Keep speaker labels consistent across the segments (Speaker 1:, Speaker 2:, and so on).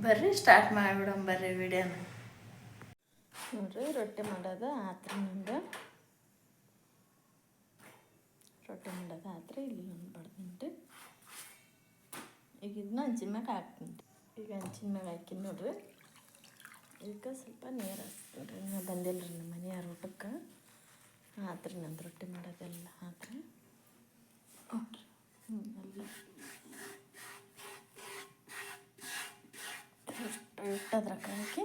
Speaker 1: ಬರ್ರಿ ಸ್ಟಾರ್ಟ್ ಮಾಡಿಬಿಡೋಣ ಬರ್ರಿ ವಿಡಿಯೋನ. ನೋಡ್ರಿ ರೊಟ್ಟಿ ಮಾಡೋದು ಆತ್ರಿ ನಿಮ್ದು. ರೊಟ್ಟಿ ಮಾಡೋದು ಆತ್ರಿ. ಇಲ್ಲಿ ಒಂದು ಬಡ್ದಂಟು ಈಗ ಇದನ್ನ ಹಂಚಿನ ಮ್ಯಾಗ ಹಾಕ್ತೀನಿ. ಈಗ ಹಂಚಿನ ಮ್ಯಾಗ ಹಾಕಿನಿ ನೋಡ್ರಿ. ಈಗ ಸ್ವಲ್ಪ ನೀರು ಹಾಕ್ತೀನಿ ರೀ. ಇನ್ನೂ ಬಂದಿಲ್ಲ ರೀ ನಮ್ಮ ಮನೆಯವ್ರ ಊಟಕ್ಕೆ. ಆತ್ರಿ ನಂದು ರೊಟ್ಟಿ ಮಾಡೋದೆಲ್ಲ ಆತ್ರಿ ನೋಡ್ರಿ. ಎಲ್ಲ ಇಟ್ಟದ್ರಾಗ ಹಾಕಿ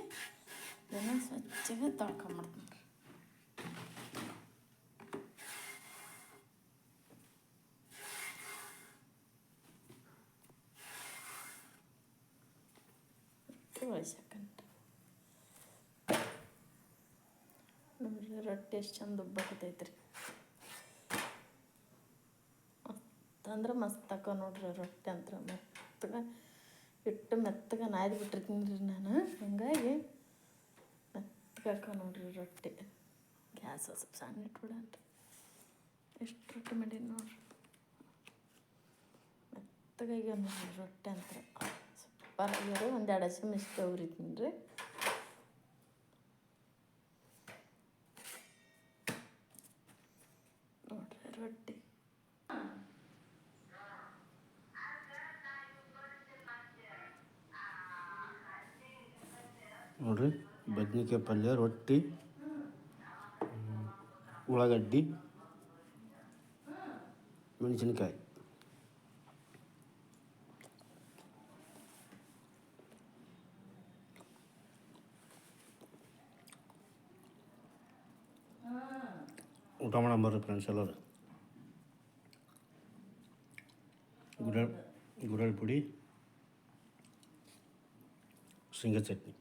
Speaker 1: ಇದನ್ನು ಸ್ವಚ್ಛಗೆ ತೊಳ್ಕೊಂಬಿಡ್ತೀನಿ ರೀ. ರೊಟ್ಟಿ ಒಳ್ಸಾಕಂತ ನೋಡ್ರಿ. ರೊಟ್ಟಿ ಎಷ್ಟು ಚಂದ ಉಬ್ಬಾಕತೈತ್ರಿ. ಮಸ್ತಂದ್ರೆ ಮಸ್ತ್ ಹಾಕೋ ನೋಡ್ರಿ ರೊಟ್ಟಿ ಅಂತ. ಮೆತ್ತಗೆ ಹಿಟ್ಟು ಮೆತ್ತಗೆ ನಾದಿ ಬಿಟ್ಟಿರ್ತೀನಿ ರೀ ನಾನು. ಹಂಗಾಗಿ ಮೆತ್ತಗೆ ಹಾಕೋ ನೋಡ್ರಿ ರೊಟ್ಟಿ. ಗ್ಯಾಸ್ ಸ್ವಲ್ಪ ಸಣ್ಣ ಇಟ್ಬಿಡನ್ರಿ. ಎಷ್ಟು ರೊಟ್ಟಿ ಮಾಡೀನಿ ನೋಡ್ರಿ. ಮೆತ್ತಗಾಗ್ಯಾವ ನೋಡ್ರಿ ರೊಟ್ಟಿ ಅಂತ. ಸೂಪರ್ ಆಗ್ಯಾರ. ಒಂದು 2 ಹಸಿಮೆಣ್ಸಿನ್ಕಾಯಿ ಉರಿತೀನಿ ರೀ. ನೋಡ್ರಿ ರೊಟ್ಟಿ
Speaker 2: ನೋಡ್ರಿ. ಬದ್ನಿಕಾಯಿ ಪಲ್ಯ, ರೊಟ್ಟಿ, ಉಳ್ಳಾಗಡ್ಡಿ, ಮೆಣಸಿನ್ಕಾಯಿ. ಊಟ ಮಾಡಂಬರ್ರಿ ಫ್ರೆಂಡ್ಸ್ ಎಲ್ಲರೂ. ಗುರೆಳ್ ಪುಡಿ, ಶೇಂಗಾ ಚಟ್ನಿ.